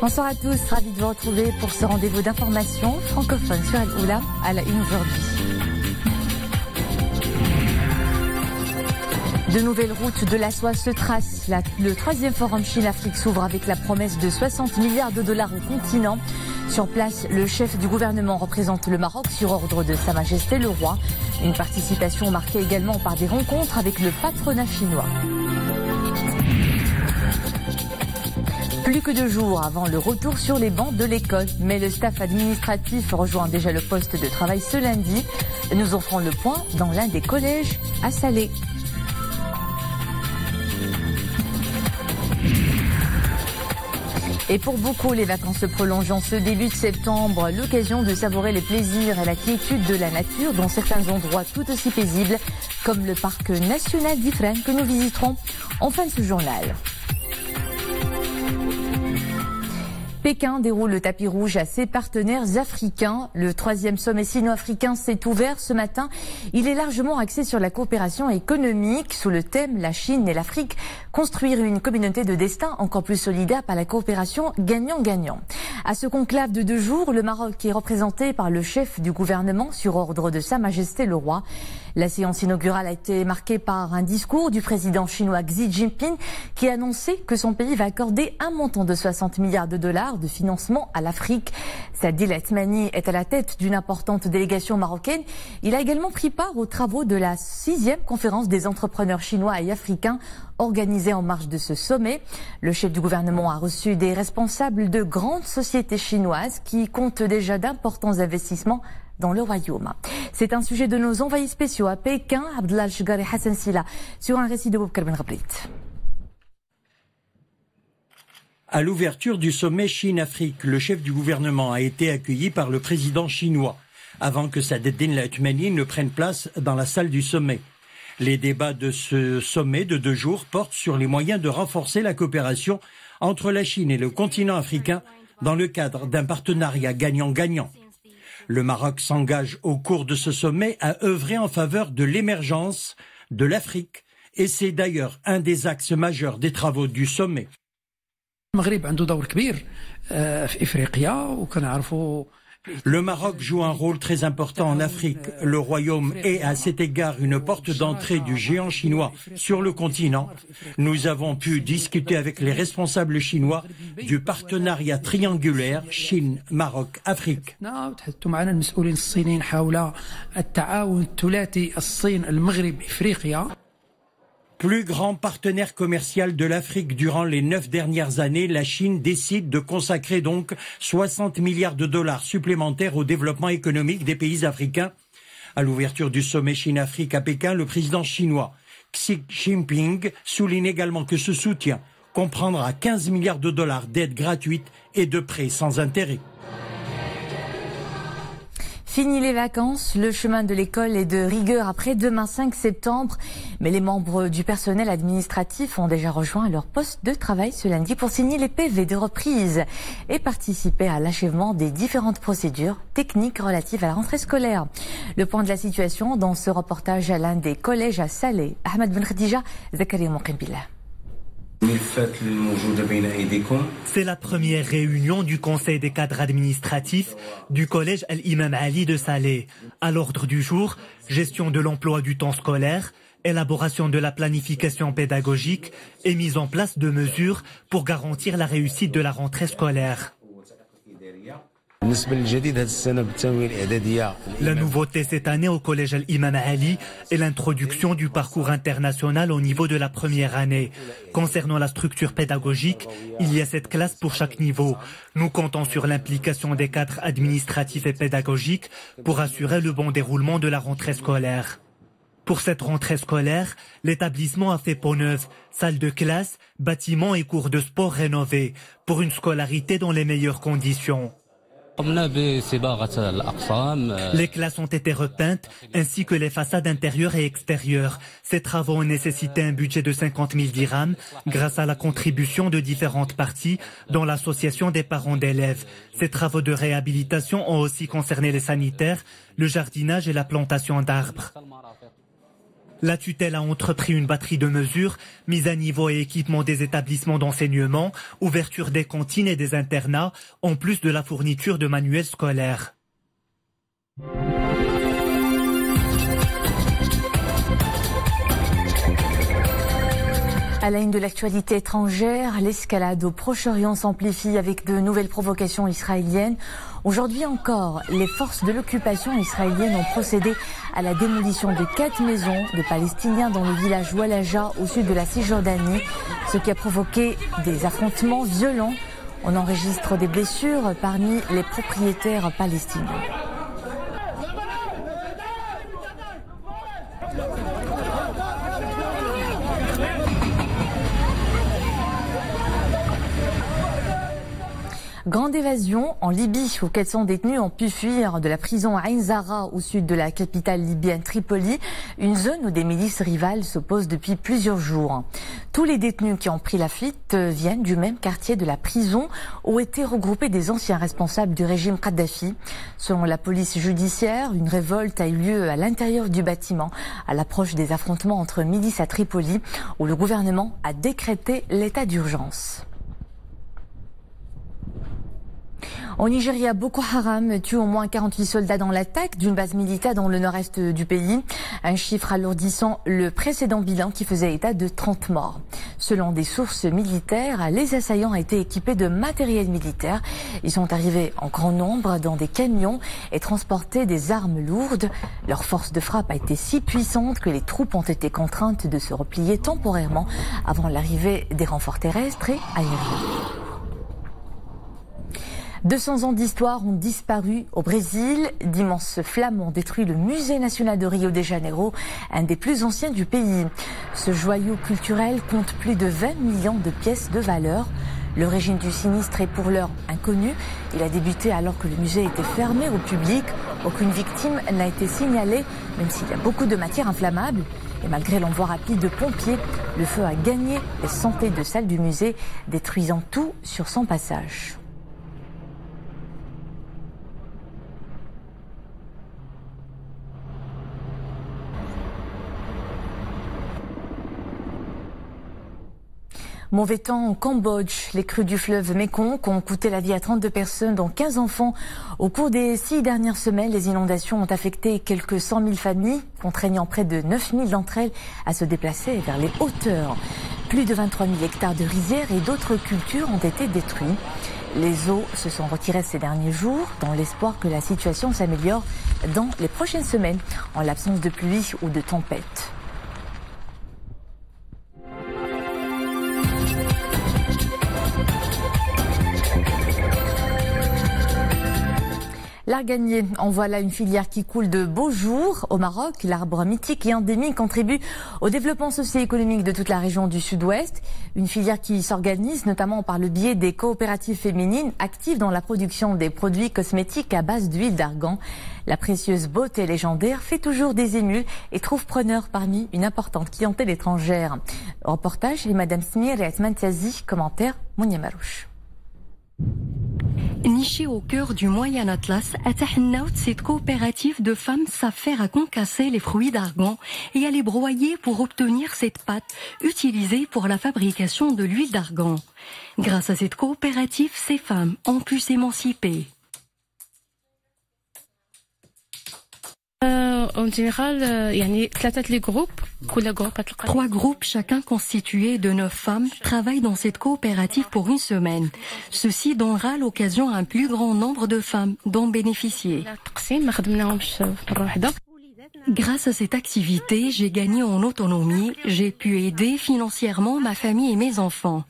Bonsoir à tous, ravi de vous retrouver pour ce rendez-vous d'information francophone sur Al Oula à la une aujourd'hui. De nouvelles routes de la soie se tracent. Le 3e forum Chine-Afrique s'ouvre avec la promesse de 60 milliards de dollars au continent. Sur place, le chef du gouvernement représente le Maroc sur ordre de Sa Majesté le Roi. Une participation marquée également par des rencontres avec le patronat chinois. Plus que 2 jours avant le retour sur les bancs de l'école, mais le staff administratif rejoint déjà le poste de travail ce lundi. Nous en ferons le point dans l'un des collèges à Salé. Et pour beaucoup, les vacances se prolongent en ce début de septembre, l'occasion de savourer les plaisirs et la quiétude de la nature dans certains endroits tout aussi paisibles, comme le parc national d'Ifrane que nous visiterons en fin de ce journal. Pékin déroule le tapis rouge à ses partenaires africains. Le 3e sommet sino-africain s'est ouvert ce matin. Il est largement axé sur la coopération économique sous le thème « La Chine et l'Afrique, construire une communauté de destin encore plus solidaire par la coopération gagnant-gagnant ». À ce conclave de 2 jours, le Maroc est représenté par le chef du gouvernement sur ordre de Sa Majesté le Roi. La séance inaugurale a été marquée par un discours du président chinois Xi Jinping qui a annoncé que son pays va accorder un montant de 60 milliards de dollars de financement à l'Afrique. Sadil Atmani est à la tête d'une importante délégation marocaine. Il a également pris part aux travaux de la 6e conférence des entrepreneurs chinois et africains organisée en marge de ce sommet. Le chef du gouvernement a reçu des responsables de grandes sociétés chinoises qui comptent déjà d'importants investissements dans le royaume. C'est un sujet de nos envoyés spéciaux à Pékin, Abdellah Al-Shgar et Hassan Silla, sur un récit de Boubkar Ben Ghabrit. À l'ouverture du sommet Chine-Afrique, le chef du gouvernement a été accueilli par le président chinois, avant que Sadeddine Al-Othmani ne prenne place dans la salle du sommet. Les débats de ce sommet de 2 jours portent sur les moyens de renforcer la coopération entre la Chine et le continent africain dans le cadre d'un partenariat gagnant-gagnant. Le Maroc s'engage au cours de ce sommet à œuvrer en faveur de l'émergence de l'Afrique et c'est d'ailleurs un des axes majeurs des travaux du sommet. Le Maroc joue un rôle très important en Afrique. Le Royaume est à cet égard une porte d'entrée du géant chinois sur le continent. Nous avons pu discuter avec les responsables chinois du partenariat triangulaire Chine-Maroc-Afrique. Plus grand partenaire commercial de l'Afrique durant les 9 dernières années, la Chine décide de consacrer donc 60 milliards de dollars supplémentaires au développement économique des pays africains. À l'ouverture du sommet Chine-Afrique à Pékin, le président chinois Xi Jinping souligne également que ce soutien comprendra 15 milliards de dollars d'aides gratuites et de prêts sans intérêt. Fini les vacances, le chemin de l'école est de rigueur après demain 5 septembre. Mais les membres du personnel administratif ont déjà rejoint leur poste de travail ce lundi pour signer les PV de reprise et participer à l'achèvement des différentes procédures techniques relatives à la rentrée scolaire. Le point de la situation dans ce reportage à l'un des collèges à Salé. Ahmed Ben Khadija, Zakaria Mouqimbillah. C'est la première réunion du Conseil des cadres administratifs du collège Al-Imam Ali de Salé. À l'ordre du jour, gestion de l'emploi du temps scolaire, élaboration de la planification pédagogique et mise en place de mesures pour garantir la réussite de la rentrée scolaire. La nouveauté cette année au collège Al-Imam Ali est l'introduction du parcours international au niveau de la première année. Concernant la structure pédagogique, il y a 7 classes pour chaque niveau. Nous comptons sur l'implication des cadres administratifs et pédagogiques pour assurer le bon déroulement de la rentrée scolaire. Pour cette rentrée scolaire, l'établissement a fait peau neuve, salle de classe, bâtiments et cours de sport rénovés pour une scolarité dans les meilleures conditions. Les classes ont été repeintes ainsi que les façades intérieures et extérieures. Ces travaux ont nécessité un budget de 50 000 dirhams grâce à la contribution de différentes parties dont l'association des parents d'élèves. Ces travaux de réhabilitation ont aussi concerné les sanitaires, le jardinage et la plantation d'arbres. La tutelle a entrepris une batterie de mesures, mise à niveau et équipement des établissements d'enseignement, ouverture des cantines et des internats, en plus de la fourniture de manuels scolaires. À la une de l'actualité étrangère, l'escalade au Proche-Orient s'amplifie avec de nouvelles provocations israéliennes. Aujourd'hui encore, les forces de l'occupation israélienne ont procédé à la démolition de 4 maisons de Palestiniens dans le village Walaja au sud de la Cisjordanie, ce qui a provoqué des affrontements violents. On enregistre des blessures parmi les propriétaires palestiniens. Grande évasion en Libye, où 400 détenus ont pu fuir de la prison à Ain Zara au sud de la capitale libyenne Tripoli, une zone où des milices rivales s'opposent depuis plusieurs jours. Tous les détenus qui ont pris la fuite viennent du même quartier de la prison où étaient regroupés des anciens responsables du régime Kadhafi. Selon la police judiciaire, une révolte a eu lieu à l'intérieur du bâtiment à l'approche des affrontements entre milices à Tripoli, où le gouvernement a décrété l'état d'urgence. Au Nigeria, Boko Haram tue au moins 48 soldats dans l'attaque d'une base militaire dans le nord-est du pays. Un chiffre alourdissant le précédent bilan qui faisait état de 30 morts. Selon des sources militaires, les assaillants étaient équipés de matériel militaire. Ils sont arrivés en grand nombre dans des camions et transportaient des armes lourdes. Leur force de frappe a été si puissante que les troupes ont été contraintes de se replier temporairement avant l'arrivée des renforts terrestres et aériens. 200 ans d'histoire ont disparu au Brésil. D'immenses flammes ont détruit le musée national de Rio de Janeiro, un des plus anciens du pays. Ce joyau culturel compte plus de 20 millions de pièces de valeur. L'origine du sinistre est pour l'heure inconnue. Il a débuté alors que le musée était fermé au public. Aucune victime n'a été signalée, même s'il y a beaucoup de matière inflammable. Et malgré l'envoi rapide de pompiers, le feu a gagné les centaines de salles du musée, détruisant tout sur son passage. Mauvais temps au Cambodge. Les crues du fleuve Mekong ont coûté la vie à 32 personnes, dont 15 enfants. Au cours des 6 dernières semaines, les inondations ont affecté quelques 100 000 familles, contraignant près de 9 000 d'entre elles à se déplacer vers les hauteurs. Plus de 23 000 hectares de rizières et d'autres cultures ont été détruits. Les eaux se sont retirées ces derniers jours dans l'espoir que la situation s'améliore dans les prochaines semaines, en l'absence de pluie ou de tempête. L'Arganier, en voilà une filière qui coule de beaux jours. Au Maroc, l'arbre mythique et endémique contribue au développement socio-économique de toute la région du Sud-Ouest. Une filière qui s'organise notamment par le biais des coopératives féminines actives dans la production des produits cosmétiques à base d'huile d'argan. La précieuse beauté légendaire fait toujours des émules et trouve preneur parmi une importante clientèle étrangère. Reportage et Madame Smir et Asman Tiazi, commentaire Mounia Marouche. Nichée au cœur du Moyen Atlas, Atahennaout, cette coopérative de femmes s'affaire à concasser les fruits d'argan et à les broyer pour obtenir cette pâte utilisée pour la fabrication de l'huile d'argan. Grâce à cette coopérative, ces femmes ont pu s'émanciper. En général, Trois groupes, chacun constitué de 9 femmes, travaillent dans cette coopérative pour une semaine. Ceci donnera l'occasion à un plus grand nombre de femmes d'en bénéficier. Grâce à cette activité, j'ai gagné en autonomie, j'ai pu aider financièrement ma famille et mes enfants.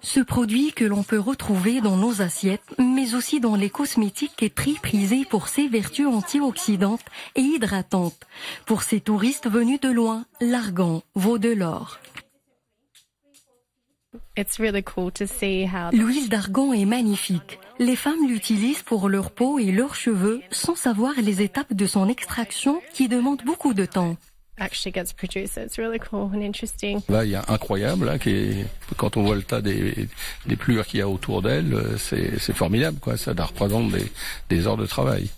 Ce produit que l'on peut retrouver dans nos assiettes, mais aussi dans les cosmétiques, est très prisé pour ses vertus antioxydantes et hydratantes. Pour ces touristes venus de loin, l'argan vaut de l'or. L'huile d'argan est magnifique. Les femmes l'utilisent pour leur peau et leurs cheveux sans savoir les étapes de son extraction qui demandent beaucoup de temps. Là, il y a incroyable, là, quand on voit le tas des plures qu'il y a autour d'elle, c'est formidable, quoi. Ça représente des heures de travail.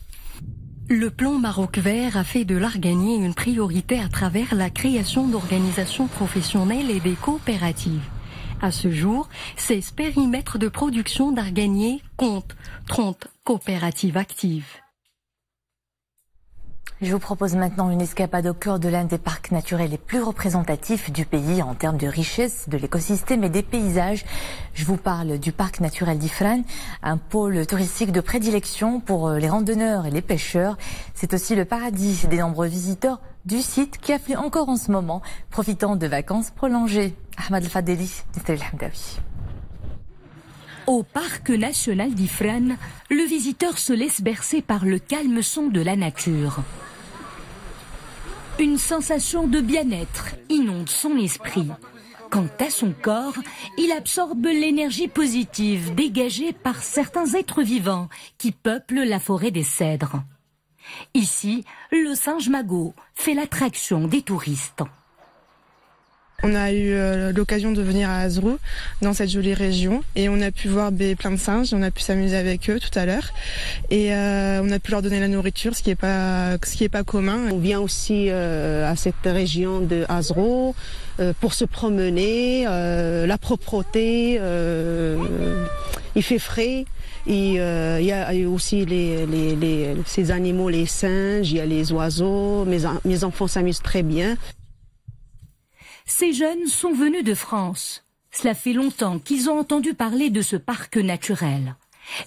Le plan Maroc Vert a fait de l'art gagné une priorité à travers la création d'organisations professionnelles et des coopératives. À ce jour, 16 périmètres de production d'art gagné comptent 30 coopératives actives. Je vous propose maintenant une escapade au cœur de l'un des parcs naturels les plus représentatifs du pays en termes de richesse, de l'écosystème et des paysages. Je vous parle du parc naturel d'Ifrane, un pôle touristique de prédilection pour les randonneurs et les pêcheurs. C'est aussi le paradis des nombreux visiteurs du site qui affluent encore en ce moment, profitant de vacances prolongées. Ahmad El-Fadeli, Estelle Hamdawi. Au parc national d'Ifrane, le visiteur se laisse bercer par le calme son de la nature. Une sensation de bien-être inonde son esprit. Quant à son corps, il absorbe l'énergie positive dégagée par certains êtres vivants qui peuplent la forêt des cèdres. Ici, le singe magot fait l'attraction des touristes. On a eu l'occasion de venir à Azrou, dans cette jolie région, et on a pu voir plein de singes, on a pu s'amuser avec eux tout à l'heure, et on a pu leur donner la nourriture, ce qui est pas commun. On vient aussi à cette région de Azrou pour se promener, la propreté, il fait frais. Et il y a aussi ces animaux, les singes, il y a les oiseaux, mes enfants s'amusent très bien. Ces jeunes sont venus de France. Cela fait longtemps qu'ils ont entendu parler de ce parc naturel.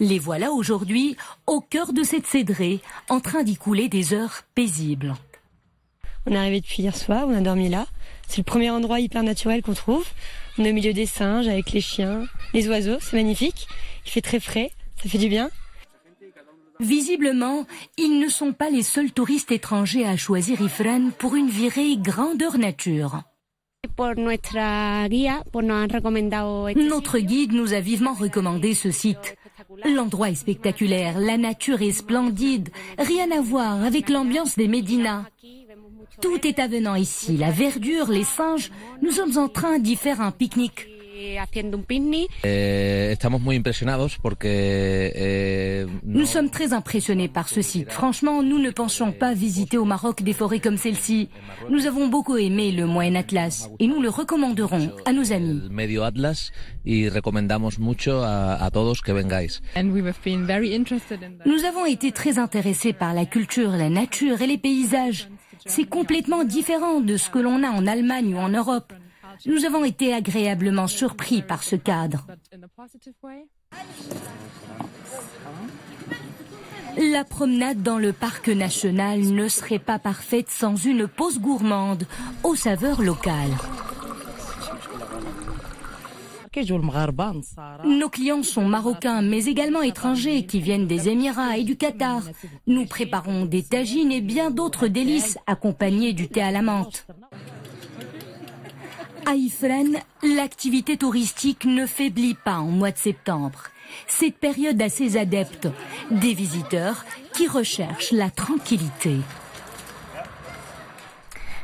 Les voilà aujourd'hui au cœur de cette cédrée, en train d'y couler des heures paisibles. On est arrivé depuis hier soir, on a dormi là. C'est le premier endroit hyper naturel qu'on trouve. On est au milieu des singes avec les chiens, les oiseaux, c'est magnifique. Il fait très frais, ça fait du bien. Visiblement, ils ne sont pas les seuls touristes étrangers à choisir Ifrane pour une virée grandeur nature. Notre guide nous a vivement recommandé ce site. L'endroit est spectaculaire, la nature est splendide, rien à voir avec l'ambiance des Médinas. Tout est avenant ici, la verdure, les singes, nous sommes en train d'y faire un pique-nique. Nous sommes très impressionnés par ce site. Franchement, nous ne pensions pas visiter au Maroc des forêts comme celle-ci. Nous avons beaucoup aimé le Moyen Atlas et nous le recommanderons à nos amis. Nous avons été très intéressés par la culture, la nature et les paysages. C'est complètement différent de ce que l'on a en Allemagne ou en Europe. Nous avons été agréablement surpris par ce cadre. La promenade dans le parc national ne serait pas parfaite sans une pause gourmande aux saveurs locales. Nos clients sont marocains, mais également étrangers qui viennent des Émirats et du Qatar. Nous préparons des tagines et bien d'autres délices accompagnés du thé à la menthe. À Ifrane, l'activité touristique ne faiblit pas en mois de septembre. Cette période a ses adeptes, des visiteurs qui recherchent la tranquillité.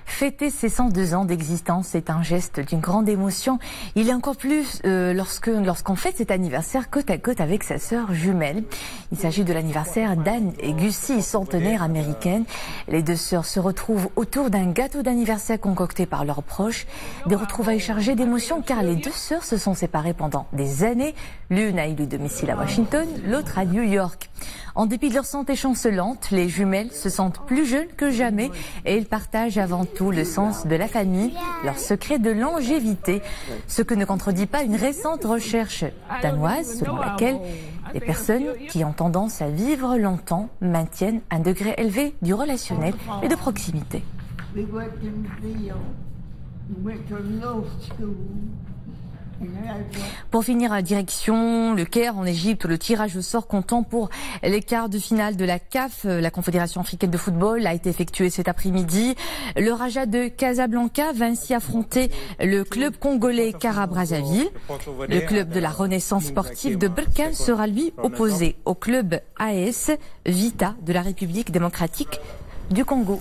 Fêter ses 102 ans d'existence est un geste d'une grande émotion. Il est encore plus lorsqu'on fête cet anniversaire côte à côte avec sa sœur jumelle. Il s'agit de l'anniversaire d'Anne et Gussie, centenaires américaines. Les deux sœurs se retrouvent autour d'un gâteau d'anniversaire concocté par leurs proches. Des retrouvailles chargées d'émotions car les deux sœurs se sont séparées pendant des années. L'une a eu le domicile à Washington, l'autre à New York. En dépit de leur santé chancelante, les jumelles se sentent plus jeunes que jamais et ils partagent avant tout le sens de la famille, leur secret de longévité, ce que ne contredit pas une récente recherche danoise selon laquelle les personnes qui ont tendance à vivre longtemps maintiennent un degré élevé du relationnel et de proximité. Pour finir, à direction le Caire en Égypte, où le tirage au sort comptant pour les quarts de finale de la CAF, la Confédération africaine de football, a été effectué cet après-midi. Le Raja de Casablanca va ainsi affronter le club congolais Kara Brazzaville. Le club de la Renaissance sportive de Berkane sera lui opposé au club AS Vita de la République démocratique du Congo.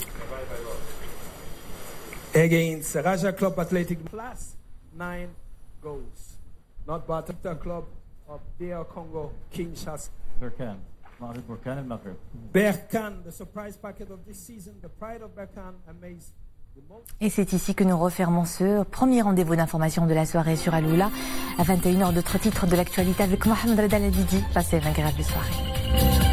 Against Raja Club Athletic Plus 9 goals. Not Batata Club of DR Congo, Kinshasa. Berkane, the surprise packet of this season, the pride of Berkane, amazed. Et c'est ici que nous refermons ce premier rendez-vous d'information de la soirée sur Aloula. À 21h, d'autres titres de l'actualité avec Mohamed Reda Ladidi. Passez une agréable soirée.